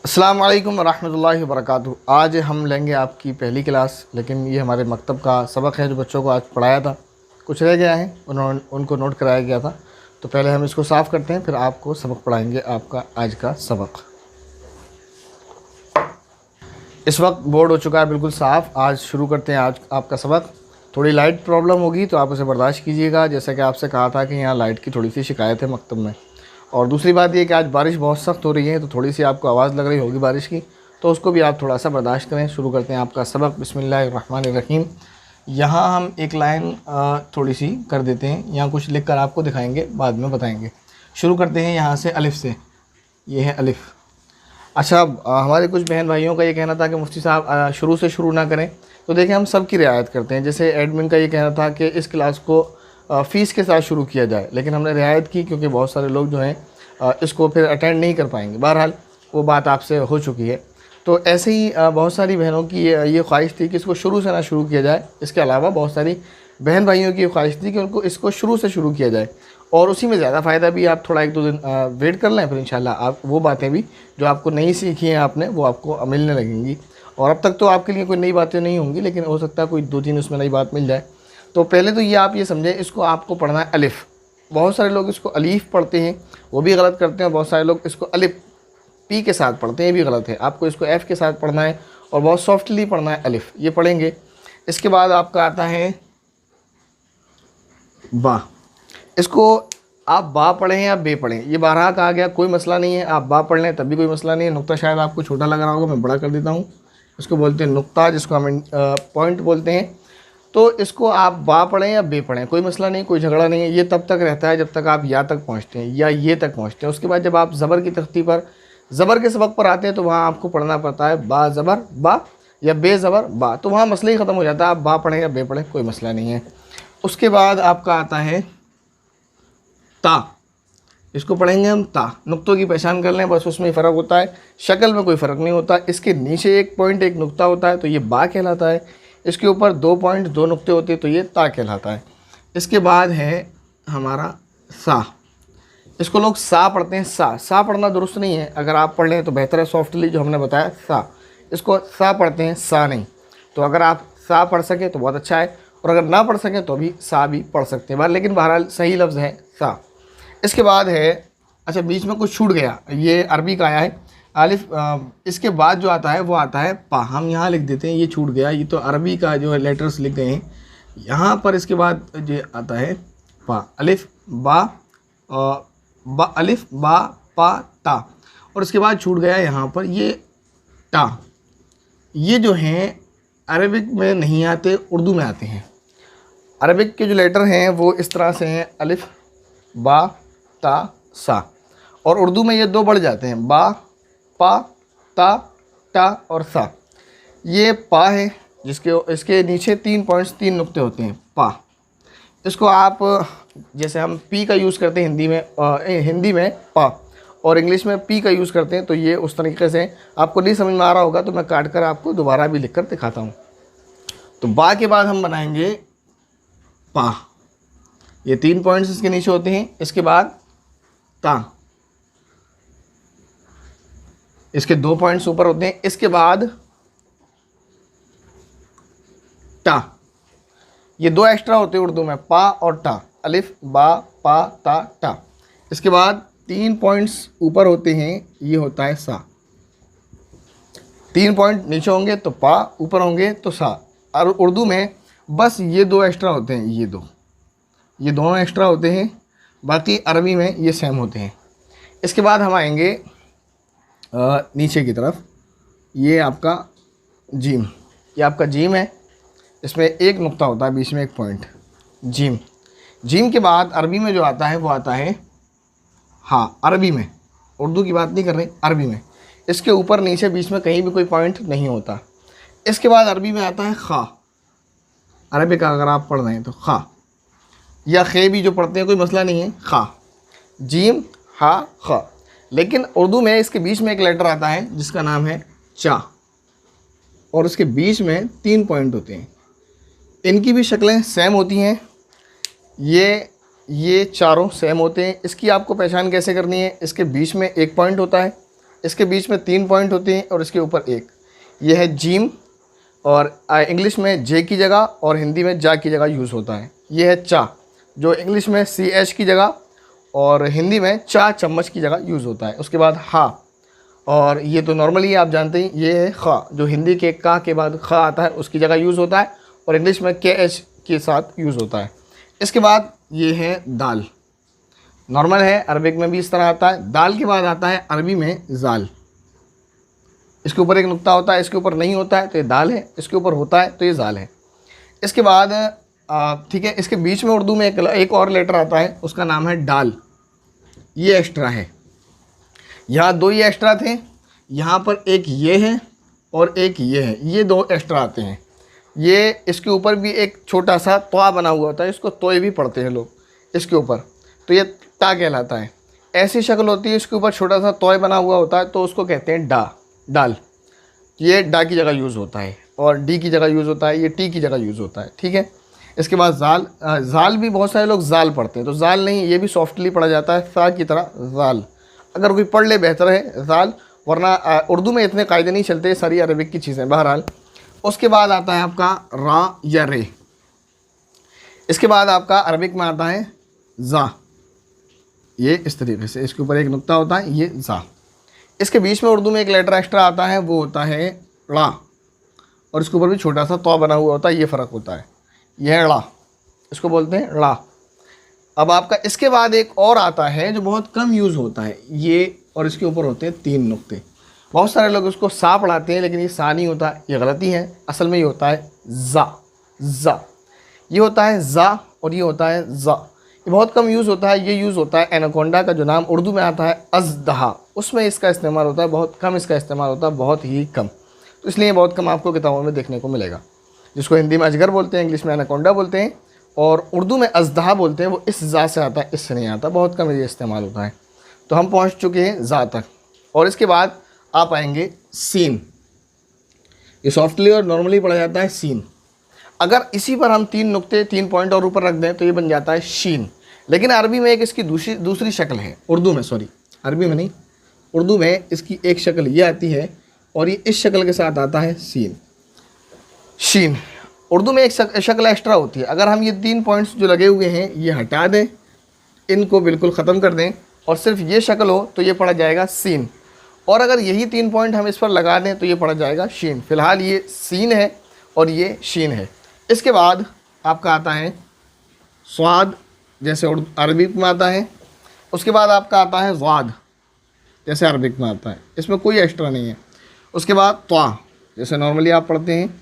अस्सलाम वालेकुम रहमतुल्लाहि व बरकातुहू। आज हम लेंगे आपकी पहली क्लास, लेकिन ये हमारे मकतब का सबक है जो बच्चों को आज पढ़ाया था। कुछ रह गया है, उनको नोट कराया गया था। तो पहले हम इसको साफ़ करते हैं, फिर आपको सबक पढ़ाएंगे। आपका आज का सबक इस वक्त बोर्ड हो चुका है बिल्कुल साफ़। आज शुरू करते हैं आज आपका सबक। थोड़ी लाइट प्रॉब्लम होगी तो आप उसे बर्दाश्त कीजिएगा। जैसा कि आपसे कहा था कि यहाँ लाइट की थोड़ी सी शिकायत है मकतब में। और दूसरी बात ये कि आज बारिश बहुत सख्त हो रही है, तो थोड़ी सी आपको आवाज़ लग रही होगी बारिश की, तो उसको भी आप थोड़ा सा बर्दाश्त करें। शुरू करते हैं आपका सबक। बिस्मिल्लाहिर्रहमानिर्रहीम। यहाँ हम एक लाइन थोड़ी सी कर देते हैं, यहाँ कुछ लिख कर आपको दिखाएंगे, बाद में बताएंगे। शुरू करते हैं यहाँ से अलिफ़ से। ये है अलिफ़। अच्छा, हमारे कुछ बहन भाइयों का ये कहना था कि मुफ्ती साहब शुरू से शुरू ना करें, तो देखिए हम सब की रियायत करते हैं। जैसे एडमिन का ये कहना था कि इस क्लास को फ़ीस के साथ शुरू किया जाए, लेकिन हमने रियायत की क्योंकि बहुत सारे लोग जो हैं इसको फिर अटेंड नहीं कर पाएंगे। बहरहाल वो बात आपसे हो चुकी है। तो ऐसे ही बहुत सारी बहनों की ये ख्वाहिश थी कि इसको शुरू से ना शुरू किया जाए। इसके अलावा बहुत सारी बहन भाइयों की ख्वाहिश थी कि उनको इसको शुरू से शुरू किया जाए, और उसी में ज़्यादा फ़ायदा भी। आप थोड़ा 1-2 दिन वेट कर लें, फिर इंशाल्लाह आप वो बातें भी जो आपको नहीं सीखी हैं आपने, वो आपको मिलने लगेंगी। और अब तक तो आपके लिए कोई नई बातें नहीं होंगी, लेकिन हो सकता है कोई 2-3 उसमें नई बात मिल जाए। तो पहले तो ये आप ये समझें, इसको आपको पढ़ना है अलिफ़। बहुत सारे लोग इसको अलीफ़ पढ़ते हैं, वो भी गलत करते हैं। बहुत सारे लोग इसको अलिफ़ पी के साथ पढ़ते हैं, ये भी गलत है। आपको इसको एफ़ के साथ पढ़ना है और बहुत सॉफ्टली पढ़ना है। अलिफ़ ये पढ़ेंगे। इसके बाद आपका आता है बा। इसको आप बा पढ़ें या बे पढ़ें, ये बारहा कहा गया, कोई मसला नहीं है। आप बा पढ़ लें तब भी कोई मसला नहीं है। नुक्ता शायद आपको छोटा लग रहा होगा, मैं बड़ा कर देता हूँ। इसको बोलते हैं नुक्ता, जिसको हम पॉइंट बोलते हैं। तो इसको आप बा पढ़ें या बे पढ़ें, कोई मसला नहीं, कोई झगड़ा नहीं है। ये तब तक रहता है जब तक आप या तक पहुँचते हैं या ये तक पहुँचते हैं। उसके बाद जब आप ज़बर की तख्ती पर, ज़बर के सबक पर आते हैं, तो वहाँ आपको पढ़ना पड़ता है बा ज़बर बा या बे ज़बर बा। तो वहाँ मसला ही ख़त्म हो जाता है। आप बा पढ़ें या बे पढ़ें, कोई मसला नहीं है। उसके बाद आपका आता है ता। इसको पढ़ेंगे हम ता। नुक्तों की पहचान कर लें, बस उसमें फ़र्क होता है, शक्ल में कोई फ़र्क नहीं होता। इसके नीचे एक पॉइंट एक नुक्ता होता है, तो ये बा कहलाता है। इसके ऊपर 2 पॉइंट 2 नुक्ते होते हैं, तो ये ता कहलाता है। इसके बाद है हमारा सा। इसको लोग सा पढ़ते हैं। सा पढ़ना दुरुस्त नहीं है। अगर आप पढ़ लें तो बेहतर है, सॉफ्टली जो हमने बताया सा। इसको सा पढ़ते हैं, सा नहीं। तो अगर आप सा पढ़ सकें तो बहुत अच्छा है, और अगर ना पढ़ सकें तो भी सा भी पढ़ सकते हैं, लेकिन बहरहाल सही लफ्ज़ है सा। इसके बाद है, अच्छा बीच में कुछ छूट गया, ये अरबी का आया है अलिफ। इसके बाद जो आता है वो आता है पा। हम यहाँ लिख देते हैं, ये छूट गया, ये तो अरबी का जो है लेटर्स लिख गए हैं यहाँ पर। इसके बाद जो आता है पा, अलिफ बा, बा अलिफ बा पा ता। और इसके बाद छूट गया यहाँ पर ये टा। ये जो हैं अरबिक में नहीं आते, उर्दू में आते हैं। अरबिक के जो लेटर हैं वो इस तरह से हैं, अलिफ बा ता सा। और उर्दू में ये 2 बढ़ जाते हैं, बा पा ता टा और सा। ये पा है, इसके नीचे 3 पॉइंट्स 3 नुक्ते होते हैं, पा। इसको आप जैसे हम पी का यूज़ करते हैं हिंदी में पा, और इंग्लिश में पी का यूज़ करते हैं, तो ये उस तरीके से आपको नहीं समझ में आ रहा होगा, तो मैं काट कर आपको दोबारा भी लिख कर दिखाता हूँ। तो बा के बाद हम बनाएंगे पा। ये 3 पॉइंट्स इसके नीचे होते हैं। इसके बाद ता, इसके 2 पॉइंट्स ऊपर होते हैं। इसके बाद टा। ये 2 एक्स्ट्रा होते हैं उर्दू में, पा और टा, अलिफ बा पा ता टा। इसके बाद 3 पॉइंट्स ऊपर होते हैं, ये होता है सा। 3 पॉइंट नीचे होंगे तो पा, ऊपर होंगे तो सा। और उर्दू में बस ये 2 एक्स्ट्रा होते हैं, ये दोनों एक्स्ट्रा होते हैं, बाकी अरबी में ये सेम होते हैं। इसके बाद हम आएंगे नीचे की तरफ। ये आपका जीम, ये आपका जीम है। इसमें एक नुक्ता होता है, बीच में एक पॉइंट, जीम। जीम के बाद अरबी में जो आता है वो आता है हाँ। अरबी में, उर्दू की बात नहीं कर रहे, अरबी में इसके ऊपर नीचे बीच में कहीं भी कोई पॉइंट नहीं होता। इसके बाद अरबी में आता है खा। अरबी का अगर आप पढ़ रहे हैं तो खा या खे भी जो पढ़ते हैं, कोई मसला नहीं है, खा जीम हा खा। लेकिन उर्दू में इसके बीच में एक लेटर आता है जिसका नाम है चा, और उसके बीच में 3 पॉइंट होते हैं। इनकी भी शक्लें सेम होती हैं, ये चारों सेम होते हैं। इसकी आपको पहचान कैसे करनी है, इसके बीच में एक पॉइंट होता है, इसके बीच में 3 पॉइंट होते हैं और इसके ऊपर एक। ये है जीम, और इंग्लिश में जे की जगह और हिंदी में जा की जगह यूज़ होता है। ये है चा, जो इंग्लिश में CH की जगह और हिंदी में चा चम्मच की जगह यूज़ होता है। उसके बाद हा, और ये तो नॉर्मली आप जानते हैं, ये है खा, जो हिंदी के का के बाद खा आता है उसकी जगह यूज़ होता है, और इंग्लिश में KH के साथ यूज़ होता है। इसके बाद ये है दाल, नॉर्मल है, अरबिक में भी इस तरह आता है। दाल के बाद आता है अरबी में जाल, इसके ऊपर एक नुक्ता होता है, इसके ऊपर नहीं होता है तो ये दाल है, इसके ऊपर होता है तो ये जाल है। इसके बाद ठीक है, इसके बीच में उर्दू में एक और लेटर आता है, उसका नाम है डाल, ये एक्स्ट्रा है। यहाँ 2 ये एक्स्ट्रा थे, यहाँ पर एक ये है और एक ये है, ये 2 एक्स्ट्रा आते हैं। ये इसके ऊपर भी एक छोटा सा तवा बना हुआ होता है, इसको तोय भी पढ़ते हैं लोग इसके ऊपर, तो ये ता कहलाता है। ऐसी शक्ल होती है, इसके ऊपर छोटा सा तोय बना हुआ होता है तो उसको कहते हैं डाल। ये डा की जगह यूज़ होता है, और डी की जगह यूज़ होता है, ये टी की जगह यूज़ होता है, ठीक है। इसके बाद जाल भी बहुत सारे लोग जाल पढ़ते हैं, तो जाल नहीं, ये भी सॉफ्टली पढ़ा जाता है सा की तरह, जाल। अगर कोई पढ़ ले बेहतर है जाल, वरना उर्दू में इतने कायदे नहीं चलते, सारी अरबिक की चीज़ें। बहरहाल उसके बाद आता है आपका रा या रे। इसके बाद आपका अरबिक में आता है जा, ये इस तरीके से, इसके ऊपर एक नुक्ता होता है, ये जा। इसके बीच में उर्दू में एक लेटर एक्स्ट्रा आता है, वो होता है ला, और इसके ऊपर भी छोटा सा तौ बना हुआ होता है, ये फ़र्क होता है, यह ला, इसको बोलते हैं ला। अब आपका इसके बाद एक और आता है जो बहुत कम यूज़ होता है, ये, और इसके ऊपर होते हैं 3 नुक्ते। बहुत सारे लोग इसको सा पढ़ाते हैं, लेकिन ये सा नहीं होता, ये गलती है। असल में ये होता है जा, ये होता है जा, और ये होता है जा। ये बहुत कम यूज़ होता है। ये यूज़ होता है एनाकोंडा का जो नाम उर्दू में आता है अज़दहा, उसमें इसका इस्तेमाल होता है, बहुत कम इसका इस्तेमाल होता है, बहुत ही कम। तो इसलिए बहुत कम आपको किताबों में देखने को मिलेगा। जिसको हिंदी में अजगर बोलते हैं, इंग्लिश में एनाकोंडा बोलते हैं, और उर्दू में अज़दहा बोलते हैं, वो इस जा से आता है, इससे नहीं आता, बहुत कम ये इस्तेमाल होता है। तो हम पहुँच चुके हैं जा तक, और इसके बाद आप आएंगे सीन। ये सॉफ्टली और नॉर्मली पढ़ा जाता है सीन। अगर इसी पर हम 3 नुक्ते 3 पॉइंट और ऊपर रख दें तो ये बन जाता है शीन। लेकिन अरबी में एक इसकी दूसरी शक्ल है, उर्दू में, सॉरी अरबी में नहीं, उर्दू में इसकी एक शक्ल ये आती है, और ये इस शक्ल के साथ आता है सीन, शीन। उर्दू में एक शक्ल एक्स्ट्रा होती है। अगर हम ये 3 पॉइंट्स जो लगे हुए हैं ये हटा दें, इनको बिल्कुल ख़त्म कर दें, और सिर्फ ये शक्ल हो तो ये पढ़ा जाएगा सीन, और अगर यही 3 पॉइंट हम इस पर लगा दें तो ये पढ़ा जाएगा शीन। फ़िलहाल ये सीन है और ये शीन है। इसके बाद आपका आता है स्वाद, जैसे अरबिक में आता है। उसके बाद आपका आता है ज़ाद, जैसे अरबिक में आता है, इसमें कोई एक्स्ट्रा नहीं है। उसके बाद त्वा, जैसे नॉर्मली आप पढ़ते हैं।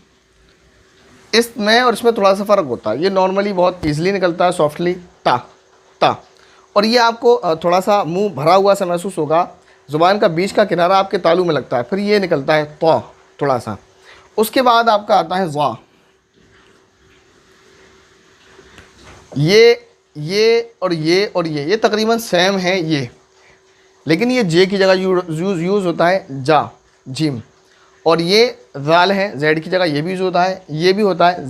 इसमें और इसमें थोड़ा सा फ़र्क होता है। ये नॉर्मली बहुत ईजिली निकलता है, सॉफ्टली ता, और ये आपको थोड़ा सा मुंह भरा हुआ सा महसूस होगा, ज़ुबान का बीच का किनारा आपके तालू में लगता है, फिर ये निकलता है त्वा थोड़ा सा। उसके बाद आपका आता है ज़ा, ये और ये तकरीबन सेम है ये, लेकिन ये जे की जगह यूज़ होता है जा, जिम, और ये ज़ाल है, जेड की जगह ये भी यूज़ होता है, ये भी होता है,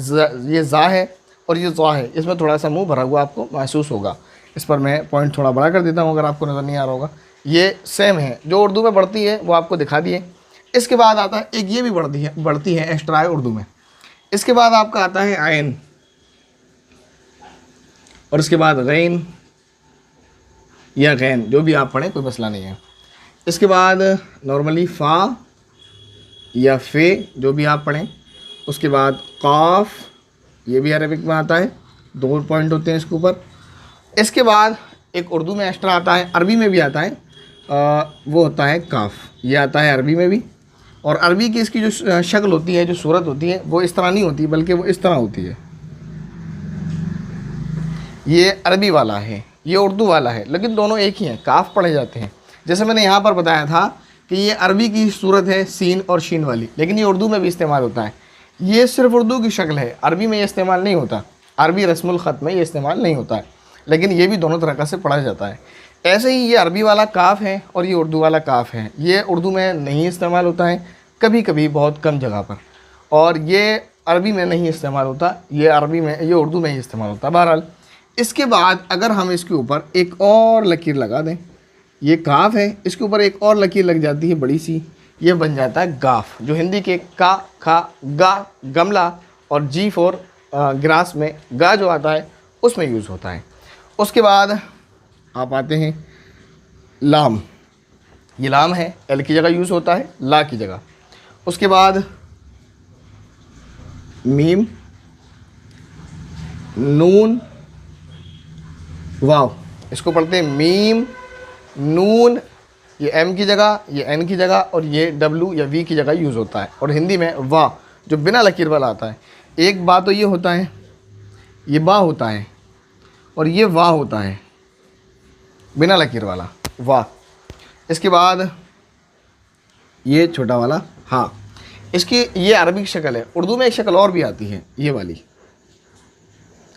ये ज़ा है और ये ज़ा है। इसमें थोड़ा सा मुंह भरा हुआ आपको महसूस होगा। इस पर मैं पॉइंट थोड़ा बड़ा कर देता हूँ अगर आपको नज़र नहीं आ रहा होगा। ये सेम है, जो उर्दू में बढ़ती है वो आपको दिखा दिए। इसके बाद आता है एक, ये भी बढ़ती है एक्स्ट्रा है उर्दू में। इसके बाद आपका आता है आयन, और इसके बाद गैन या गैन, जो भी आप पढ़ें कोई मसला नहीं है। इसके बाद नॉर्मली फ़ा या फ़े, जो भी आप पढ़ें। उसके बाद काफ, ये भी अरबिक में आता है, 2 पॉइंट होते हैं इसके ऊपर। इसके बाद एक उर्दू में एक्स्ट्रा आता है, अरबी में भी आता है, वो होता है काफ, ये आता है अरबी में भी। और अरबी की इसकी जो शक्ल होती है, जो सूरत होती है, वो इस तरह नहीं होती, बल्कि वो इस तरह होती है। ये अरबी वाला है, ये उर्दू वाला है, लेकिन दोनों एक ही हैं, काफ पढ़े जाते हैं। जैसे मैंने यहाँ पर बताया था कि ये अरबी की सूरत है सीन और शीन वाली, लेकिन ये उर्दू में भी इस्तेमाल होता है। ये सिर्फ उर्दू की शक्ल है, अरबी में ये इस्तेमाल नहीं होता, अरबी रस्मुल ख़त में ये इस्तेमाल नहीं होता है, लेकिन ये भी दोनों तरह से पढ़ा जाता है। ऐसे ही ये अरबी वाला काफ है और ये उर्दू वाला काफ है। ये उर्दू में नहीं इस्तेमाल होता है, कभी कभी बहुत कम जगह पर, और ये अरबी में नहीं इस्तेमाल होता, ये अरबी में, ये उर्दू में ही इस्तेमाल होता है। बहरहाल इसके बाद अगर हम इसके ऊपर एक और लकीर लगा दें, ये काफ है, इसके ऊपर एक और लकीर लग जाती है बड़ी सी, ये बन जाता है गाफ, जो हिंदी के का, खा, गा, गमला और जी फॉर ग्रास में गा जो आता है उसमें यूज़ होता है। उसके बाद आप आते हैं लाम, ये लाम है, एल की जगह यूज़ होता है, ला की जगह। उसके बाद मीम, नून, वाव, इसको पढ़ते हैं मीम, नून, ये एम की जगह, ये एन की जगह और ये डब्लू या वी की जगह यूज़ होता है। और हिंदी में वाह जो बिना लकीर वाला आता है। एक बा तो ये होता है, ये बा होता है और ये वाह होता है बिना लकीर वाला, वाह। इसके बाद ये छोटा वाला हाँ, इसकी ये अरबी शक्ल है। उर्दू में एक शक्ल और भी आती है, ये वाली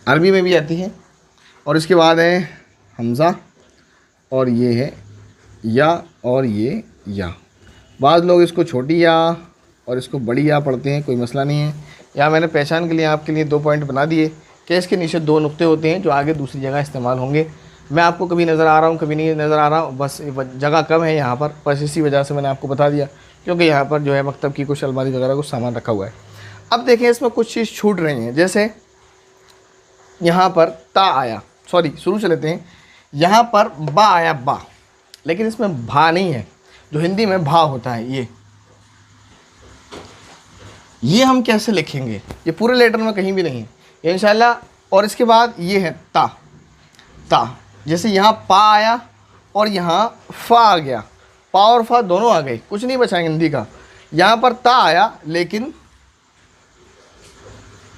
अरबी में भी आती है। और इसके बाद है हमज़ा और ये है या और ये या। बाद लोग इसको छोटी या और इसको बड़ी या पढ़ते हैं, कोई मसला नहीं है। या मैंने पहचान के लिए आपके लिए 2 पॉइंट बना दिए कि इसके नीचे 2 नुक्ते होते हैं जो आगे दूसरी जगह इस्तेमाल होंगे। मैं आपको कभी नज़र आ रहा हूँ, कभी नहीं नज़र आ रहा हूँ, बस जगह कम है यहाँ पर, बस इसी वजह से मैंने आपको बता दिया, क्योंकि यहाँ पर जो है मकतब की कुछ अलमारी वगैरह कुछ सामान रखा हुआ है। अब देखें इसमें कुछ चीज़ छूट रही हैं, जैसे यहाँ पर ता आया, सॉरी शुरू से लेते हैं, यहाँ पर बा आया बा, लेकिन इसमें भा नहीं है जो हिंदी में भा होता है। ये हम कैसे लिखेंगे, ये पूरे लेटर में कहीं भी नहीं है ये इंशाल्लाह। और इसके बाद ये है ता, ता, जैसे यहाँ पा आया और यहाँ फ़ा आ गया, पा और फा दोनों आ गए, कुछ नहीं बचा हिंदी का। यहाँ पर ता आया लेकिन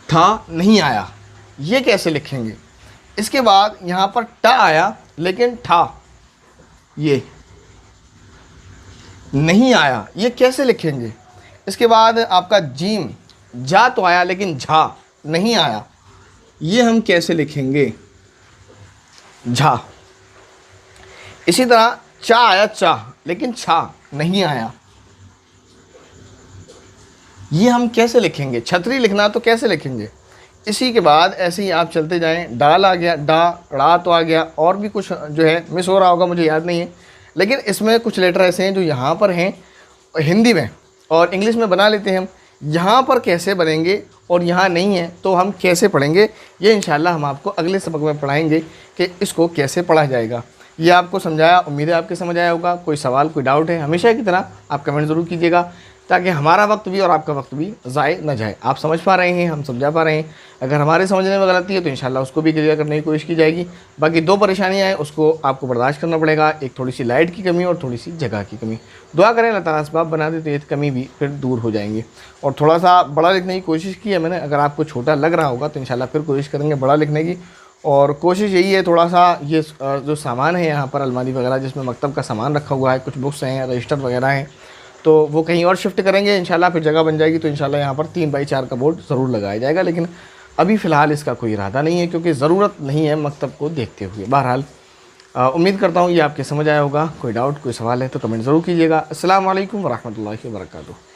था नहीं आया, ये कैसे लिखेंगे। इसके बाद यहाँ पर टा आया लेकिन ठा ये नहीं आया, ये कैसे लिखेंगे। इसके बाद आपका जीम, जा तो आया लेकिन झा नहीं आया, ये हम कैसे लिखेंगे, झा। इसी तरह चा आया चा लेकिन छा नहीं आया, ये हम कैसे लिखेंगे। छतरी लिखना तो कैसे लिखेंगे। इसी के बाद ऐसे ही आप चलते जाएं, डाल आ गया, डा, ड़ा तो आ गया, और भी कुछ जो है मिस हो रहा होगा मुझे याद नहीं है, लेकिन इसमें कुछ लेटर ऐसे हैं जो यहाँ पर हैं हिंदी में और इंग्लिश में बना लेते हैं हम। यहाँ पर कैसे बनेंगे और यहाँ नहीं है तो हम कैसे पढ़ेंगे, ये इंशाल्लाह हम आपको अगले सबक में पढ़ाएंगे कि इसको कैसे पढ़ा जाएगा। ये आपको समझाया, उम्मीद है आपके समझ आया होगा। कोई सवाल, कोई डाउट है, हमेशा की तरह आप कमेंट ज़रूर कीजिएगा, ताकि हमारा वक्त भी और आपका वक्त भी ज़ाय न जाए। आप समझ पा रहे हैं, हम समझा पा रहे हैं। अगर हमारे समझने में गलती है तो इंशाल्लाह उसको भी क्लियर करने की कोशिश की जाएगी। बाकी 2 परेशानियाँ हैं, उसको आपको बर्दाश्त करना पड़ेगा, एक थोड़ी सी लाइट की कमी और थोड़ी सी जगह की कमी। दुआ करें अल्लाह ताला असबाब बना दे तो ये कमी भी फिर दूर हो जाएंगी। और थोड़ा सा बड़ा लिखने की कोशिश की है मैंने, अगर आपको छोटा लग रहा होगा तो इंशाल्लाह फिर कोशिश करेंगे बड़ा लिखने की। और कोशिश यही है, थोड़ा सा ये जो सामान है यहाँ पर अलमारी वगैरह जिसमें मकतब का सामान रखा हुआ है, कुछ बुक्स हैं, रजिस्टर वगैरह हैं, तो वो कहीं और शिफ्ट करेंगे इंशाल्लाह, फिर जगह बन जाएगी तो इंशाल्लाह यहाँ पर 3x4 का बोर्ड ज़रूर लगाया जाएगा। लेकिन अभी फ़िलहाल इसका कोई इरादा नहीं है, क्योंकि ज़रूरत नहीं है मकतब को देखते हुए। बहरहाल उम्मीद करता हूँ ये आपके समझ आया होगा। कोई डाउट, कोई सवाल है तो कमेंट ज़रूर कीजिएगा। अस्सलाम वालेकुम वरहमतुल्लाहि वबरकातुहू।